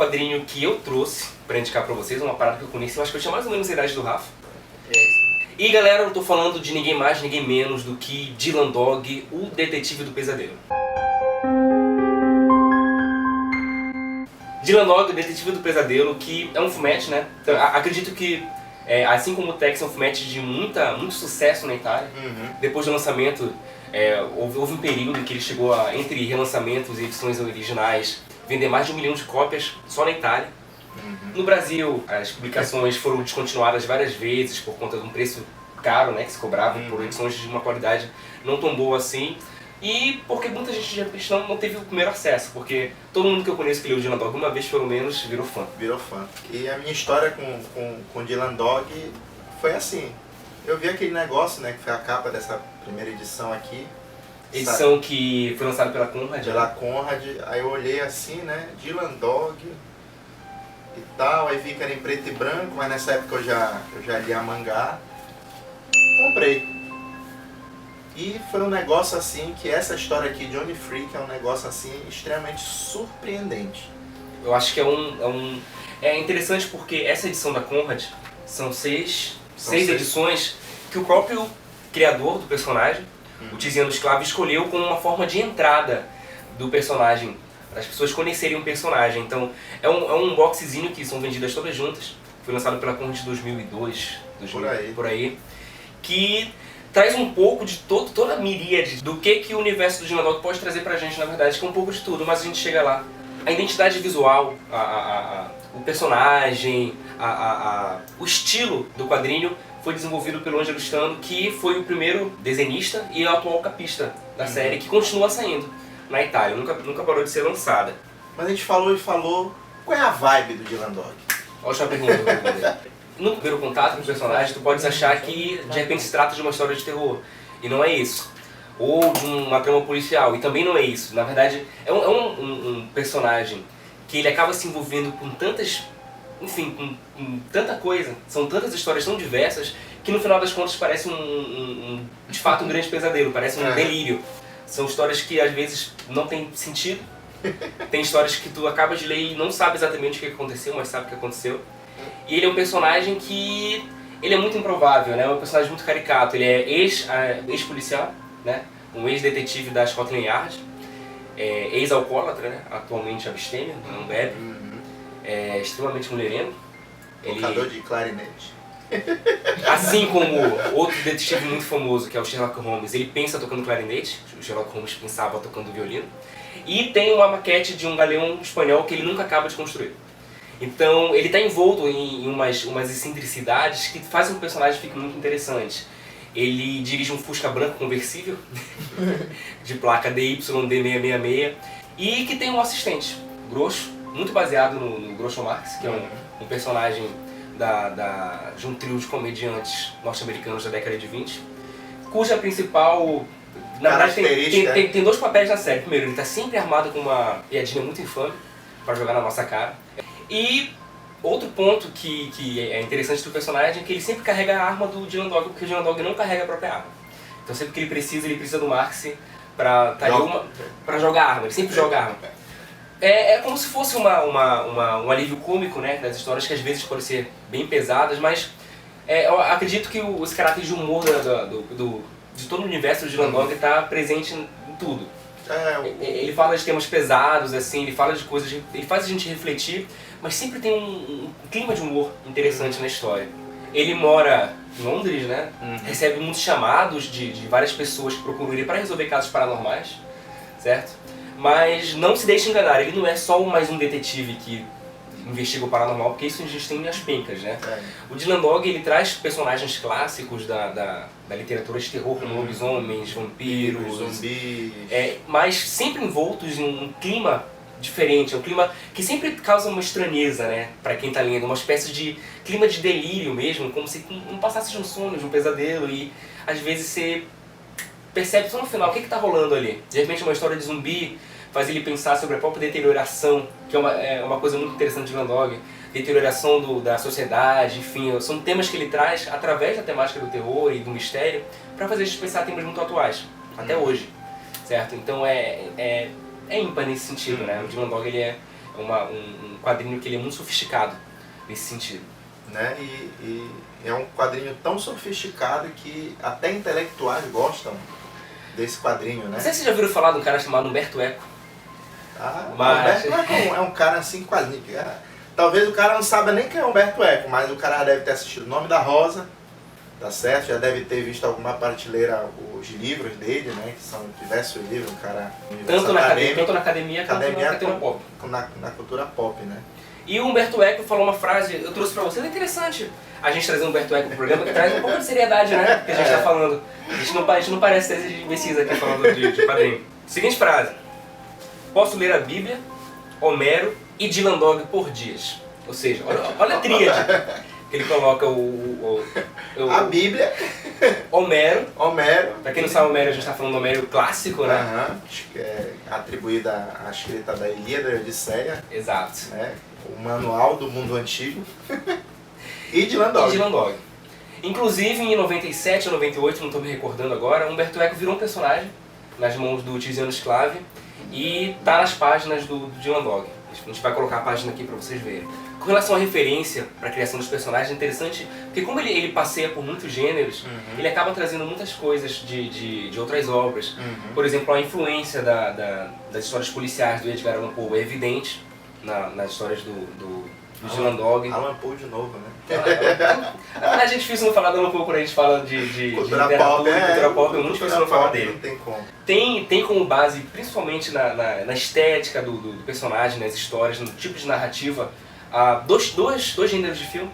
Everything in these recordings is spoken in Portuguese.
quadrinho que eu trouxe pra indicar pra vocês, uma parada que eu conheci, eu acho que eu tinha mais ou menos a idade do Rafa. E galera, eu tô falando de ninguém mais, ninguém menos do que Dylan Dog, o Detetive do Pesadelo. Dylan Dog, o Detetive do Pesadelo, que é um fumete, né? Então, acredito que, assim como o Tex é um fumete de muito sucesso na Itália, depois do lançamento, houve um período em que ele chegou a, entre relançamentos e edições originais, vender mais de 1 milhão de cópias só na Itália. No Brasil, as publicações foram descontinuadas várias vezes por conta de um preço caro, né, que se cobrava por edições de uma qualidade não tão boa assim. E porque muita gente de repente não teve o primeiro acesso, porque todo mundo que eu conheço que leu Dylan Dog uma vez pelo menos virou fã. Virou fã. E a minha história com Dylan Dog foi assim. Eu vi aquele negócio, né, que foi a capa dessa primeira edição aqui. Edição que foi lançada pela Conrad. Pela Conrad, aí eu olhei assim, né, Dylan Dog e tal, aí vi que era em preto e branco, mas nessa época eu já lia mangá. Comprei. E foi um negócio assim, que essa história aqui, Johnny Freak, é um negócio assim, extremamente surpreendente. Eu acho que é interessante porque essa edição da Conrad são seis edições que o próprio criador do personagem, o Tiziano Sclavo, escolheu como uma forma de entrada do personagem, para as pessoas conhecerem o personagem. Então é um boxezinho que são vendidas todas juntas, foi lançado pela Conrad de 2002, por aí, que traz um pouco de toda a miríade do que o universo do Dylan Dog pode trazer pra gente, na verdade, que é um pouco de tudo, mas a gente chega lá. A identidade visual, o personagem, o estilo do quadrinho foi desenvolvido pelo Angelo Stano, que foi o primeiro desenhista e o atual capista da série, que continua saindo na Itália, nunca parou de ser lançada. Mas a gente falou, qual é a vibe do Dylan Dog? Ótima pergunta. No primeiro contato com o personagem, tu podes achar que de repente se trata de uma história de terror, e não é isso. Ou de uma trama policial, e também não é isso. Na verdade, é um personagem que ele acaba se envolvendo com tantas, enfim, com tanta coisa, são tantas histórias tão diversas, que no final das contas parece de fato um grande pesadelo, parece um delírio. São histórias que às vezes não tem sentido, tem histórias que tu acaba de ler e não sabe exatamente o que aconteceu, mas sabe o que aconteceu. E ele é um personagem que ele é muito improvável, né? É um personagem muito caricato. Ele é ex-policial, né? Um ex-detetive da Scotland Yard, ex-alcoólatra, né? Atualmente abstêmio, não bebe, é extremamente mulherengo. Tocador de clarinete. Assim como outro detetive muito famoso, que é o Sherlock Holmes, ele pensa tocando clarinete, o Sherlock Holmes pensava tocando violino. E tem uma maquete de um galeão espanhol que ele nunca acaba de construir. Então ele está envolto em umas excentricidades que fazem que o personagem fique muito interessante. Ele dirige um Fusca branco conversível, de placa DYD666, e que tem um assistente, Groucho, muito baseado no Groucho Marx, que é um personagem de um trio de comediantes norte-americanos da década de 20, cuja principal... Na verdade tem dois papéis na série. Primeiro, ele está sempre armado com uma piadinha muito infame para jogar na nossa cara. E outro ponto que é interessante do personagem é que ele sempre carrega a arma do Dylan Dog, porque o Dylan Dog não carrega a própria arma. Então sempre que ele precisa do Marx para jogar a arma, ele sempre joga a arma. É como se fosse um alívio cômico, né, das histórias que às vezes podem ser bem pesadas, mas eu acredito que esse caráter de humor de todo o universo do Dylan Dog está presente em tudo. Ele fala de temas pesados, assim, ele fala de coisas, ele faz a gente refletir, mas sempre tem um clima de humor interessante na história. Ele mora em Londres, né? Recebe muitos chamados de várias pessoas que procuram ele para resolver casos paranormais, certo? Mas não se deixe enganar, ele não é só mais um detetive que investiga o paranormal, porque isso a gente tem nas pencas, né? O Dylan Dog, ele traz personagens clássicos da literatura de terror, como lobisomens, vampiros, zumbis, mas sempre envoltos em um clima diferente, um clima que sempre causa uma estranheza, né, para quem tá lendo, uma espécie de clima de delírio mesmo, como se não passasse de um sonho, de um pesadelo, e às vezes você percebe só no final o que tá rolando ali. De repente uma história de zumbi faz ele pensar sobre a própria deterioração, que é uma coisa muito interessante de Dylan Dog, deterioração da sociedade, enfim, são temas que ele traz através da temática do terror e do mistério para fazer a gente pensar em temas muito atuais, até hoje, certo? Então é ímpar nesse sentido, né? O Dylan Dog ele é um quadrinho que ele é muito sofisticado nesse sentido. Né? E é um quadrinho tão sofisticado que até intelectuais gostam desse quadrinho, né? Não sei se vocês já ouviram falar de um cara chamado Umberto Eco. Mas... Humberto Eco é um cara assim, quadrinho. Talvez o cara não saiba nem quem é Humberto Eco, mas o cara deve ter assistido O Nome da Rosa, tá certo? Já deve ter visto alguma prateleira, os livros dele, né? Que são diversos livros, um cara... Tanto na academia quanto na cultura pop. Na cultura pop, né? E o Umberto Eco falou uma frase, eu trouxe pra vocês, é interessante a gente trazer o Umberto Eco pro programa, que traz um pouco de seriedade, né? Que a gente tá falando. A gente não parece tese de imbecis aqui falando de quadrinho. Seguinte frase. Posso ler a Bíblia, Homero e Dylan Dog por dias. Ou seja, olha a tríade que ele coloca a Bíblia, Homero. Pra quem não sabe, Homero, a gente tá falando do Homero clássico, né? Que é atribuída à escrita da Ilíada e Odisseia. Exato. Né? O manual do mundo antigo. E Dylan Dog. Inclusive, em 97 ou 98, não estou me recordando agora, Umberto Eco virou um personagem nas mãos do Tiziano Sclavi e tá nas páginas do Dylan Dog. A gente vai colocar a página aqui para vocês verem. Com relação à referência para a criação dos personagens, é interessante, porque como ele passeia por muitos gêneros, ele acaba trazendo muitas coisas de outras obras. Por exemplo, a influência das histórias policiais do Edgar Allan Poe é evidente nas histórias do Dylan Dog. Allan Poe de novo, né? Na verdade é difícil não falar do Allan Poe quando a gente fala de cultura pop, é muito difícil não falar dele. Não tem como. Tem como base, principalmente na estética do personagem, nas histórias, no tipo de narrativa, dois gêneros de filme,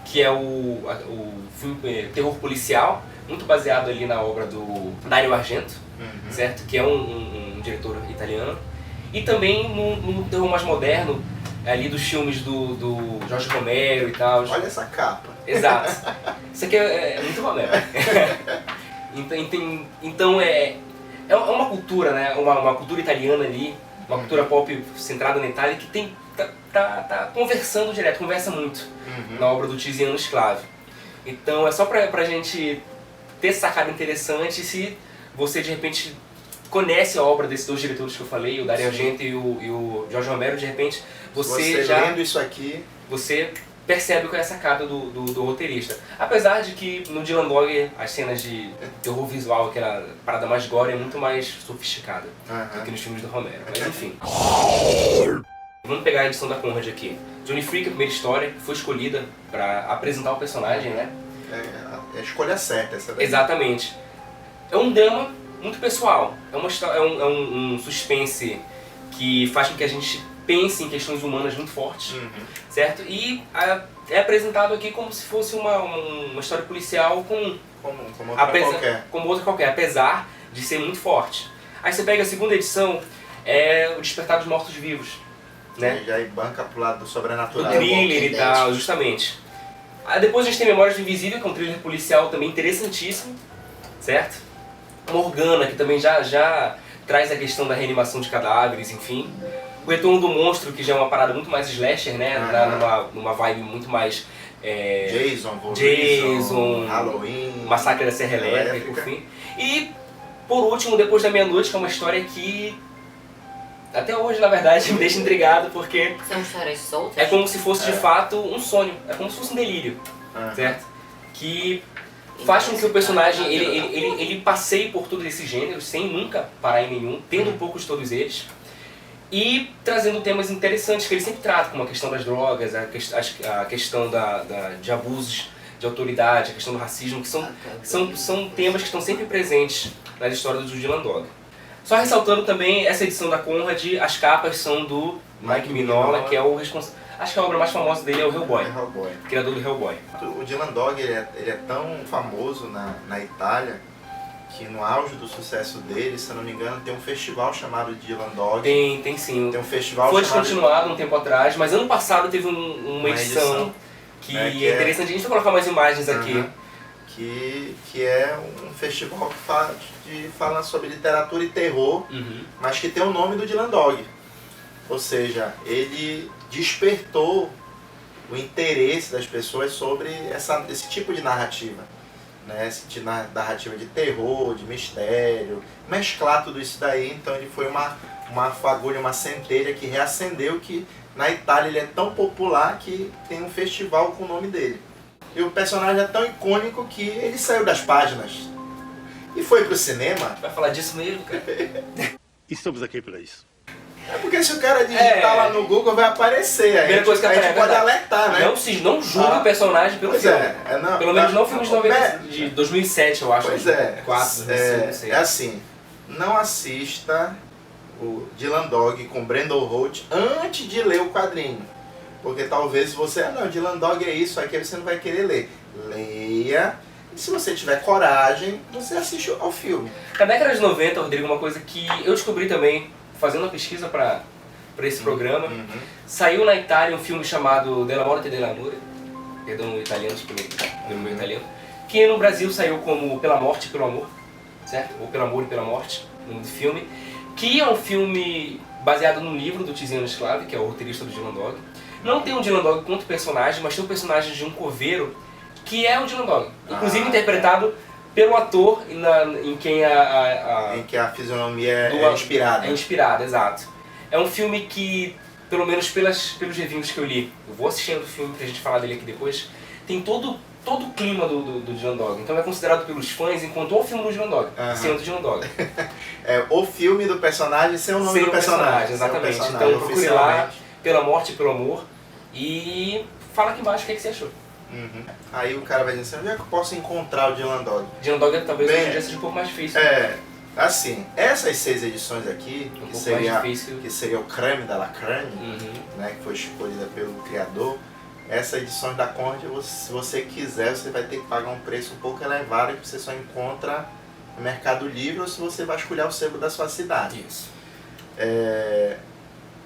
que é o filme terror policial, muito baseado ali na obra do Dario Argento, certo? Que é um diretor italiano, e também no terror mais moderno, ali dos filmes do Jorge Romero e tal. Olha essa capa. Exato. Isso aqui é muito Romero. Então é uma cultura, né? Uma cultura italiana ali, uma cultura pop centrada na Itália que tá conversando direto, conversa muito na obra do Tiziano Sclavi. Então é só pra gente ter essa sacada interessante. Se você de repente conhece a obra desses dois diretores que eu falei, o Dario Argento e o Jorge Romero, de repente você já lendo isso aqui, você percebe qual é a sacada do roteirista. Apesar de que no Dylan Dog as cenas de terror visual, aquela parada mais gore, é muito mais sofisticada do que nos filmes do Romero. Mas enfim. Vamos pegar a edição da Conrad aqui. Johnny Freak, a primeira história, foi escolhida para apresentar o personagem, né? É a escolha certa essa daí. Exatamente. É um drama muito pessoal. É um suspense que faz com que a gente pense em questões humanas muito fortes, certo? E é apresentado aqui como se fosse uma história policial comum. Como outra qualquer. Como outra qualquer, apesar de ser muito forte. Aí você pega a segunda edição, é o Despertar dos Mortos-Vivos, né? Já banca pro lado do sobrenatural. O thriller e tal, justamente. Aí depois a gente tem Memórias do Invisível, que é um thriller policial também interessantíssimo, certo? Morgana, que também já traz a questão da reanimação de cadáveres, enfim. O Retorno do Monstro, que já é uma parada muito mais slasher, né? Numa vibe muito mais... Jason, Halloween, Massacre da Serra Elétrica, enfim. E, por último, Depois da Meia-Noite, que é uma história que... até hoje, na verdade, me deixa intrigado, porque... São histórias soltas? É como se fosse, de fato, um sonho. É como se fosse um delírio, certo? Que faz com que o personagem, ele passeie por todos esses gêneros, sem nunca parar em nenhum, tendo um pouco de todos eles. E trazendo temas interessantes que ele sempre trata, como a questão das drogas, a questão de abusos de autoridade, a questão do racismo, que são temas que estão sempre presentes nas histórias do Dylan Dog. Só ressaltando também, essa edição da Conrad, as capas são do Mike Mignola, que é o responsável. Acho que a obra mais famosa dele é o Hellboy, criador do Hellboy. O Dylan Dog ele é tão famoso na Itália que no auge do sucesso dele, se eu não me engano, tem um festival chamado Dylan Dog. Tem sim. Tem um festival Foi descontinuado um tempo atrás, mas ano passado teve uma edição que é interessante. A gente vai colocar mais imagens aqui. Que é um festival que fala sobre literatura e terror, mas que tem o nome do Dylan Dog. Ou seja, ele despertou o interesse das pessoas sobre esse tipo de narrativa. Né? Esse tipo de narrativa de terror, de mistério, mesclar tudo isso daí. Então ele foi uma uma fagulha, uma centelha que reacendeu, que na Itália ele é tão popular que tem um festival com o nome dele. E o personagem é tão icônico que ele saiu das páginas e foi pro cinema. Vai falar disso mesmo, cara? Estamos aqui para isso. É porque se o cara digitar lá no Google vai aparecer, aí Primeira coisa que a gente aparece, pode verdade. alertar, né? Não julgue o personagem pelo Pois filme. não, Pelo menos não filmes de 2007, eu acho. Pois é, 2004, 2005, não sei. é assim, não assista o Dylan Dog com Brandon Holt antes de ler o quadrinho. Porque talvez você, Dylan Dog é isso, aqui você não vai querer ler. Leia, e se você tiver coragem, você assiste ao filme. Na década de 90, Rodrigo, uma coisa que eu descobri também, fazendo uma pesquisa para esse programa, saiu na Itália um filme chamado Della Morte e dell'Amore, perdão o italiano, no meu italiano, que no Brasil saiu como Pela Morte e Pelo Amor, certo? Ou Pelo Amor e Pela Morte, o nome do filme, que é um filme baseado num livro do Tiziano Sclavi, que é o roteirista do Dylan Dog. Não tem um Dylan Dog quanto personagem, mas tem um personagem de um coveiro que é o Dylan Dog, inclusive interpretado pelo ator em quem em que a fisionomia é inspirada. É inspirada, exato. É um filme que, pelo menos pelos reviews que eu li, eu vou assistindo o filme pra gente falar dele aqui depois, tem todo o clima do Dylan Dog. Então é considerado pelos fãs enquanto o filme do Dylan Dog, sendo o Dylan Dog. É o filme do personagem sem o nome do personagem. Exatamente. Personagem, Então procure lá, Pela Morte e Pelo Amor, e fala aqui embaixo o que você achou. Aí o cara vai dizer assim, onde é que eu posso encontrar o Dylan Dog? Dylan Dog talvez hoje em dia seja um pouco mais difícil. Assim, essas 6 edições aqui, que seria o creme da la creme, né, que foi escolhida pelo criador, essas edições da Conrad, se você quiser, você vai ter que pagar um preço um pouco elevado que você só encontra no Mercado Livre ou se você vasculhar o sebo da sua cidade. Isso.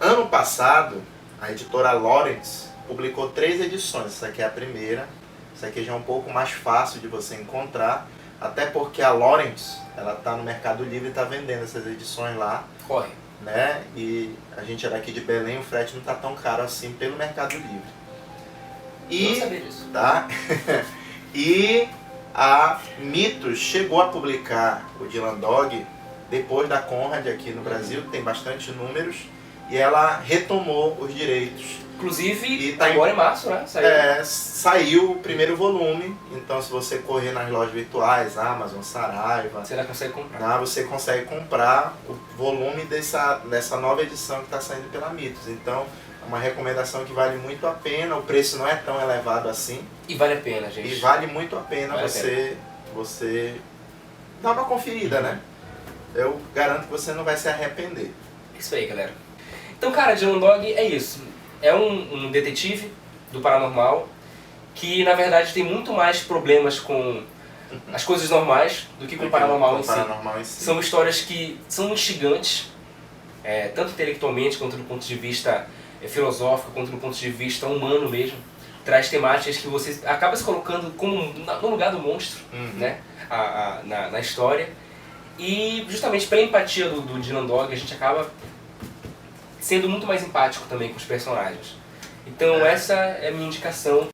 Ano passado, a editora Lawrence publicou 3 edições. Essa aqui é a primeira. Essa aqui já é um pouco mais fácil de você encontrar. Até porque a Lawrence, ela está no Mercado Livre e está vendendo essas edições lá. Corre. Né? E a gente é daqui de Belém, o frete não está tão caro assim pelo Mercado Livre. Não sabia disso. Tá? E a Mitos chegou a publicar o Dylan Dog depois da Conrad aqui no Brasil, tem bastante números, e ela retomou os direitos. Inclusive, agora em março, né? Saiu o primeiro volume, então se você correr nas lojas virtuais, Amazon, Saraiva, você ainda consegue comprar. Você consegue comprar o volume dessa nova edição que está saindo pela Mitos. Então, é uma recomendação que vale muito a pena, o preço não é tão elevado assim. E vale a pena, gente. E vale muito a pena você dar uma conferida, né? Eu garanto que você não vai se arrepender. Isso aí, galera. Então, cara, Dylan Dog é isso. É um detetive do paranormal que, na verdade, tem muito mais problemas com as coisas normais do que com o paranormal em si. São histórias que são instigantes, tanto intelectualmente quanto do ponto de vista filosófico, quanto do ponto de vista humano mesmo. Traz temáticas que você acaba se colocando como no lugar do monstro, né? Na história. E justamente pela empatia do Dylan Dog, a gente acaba sendo muito mais empático também com os personagens. Então essa é a minha indicação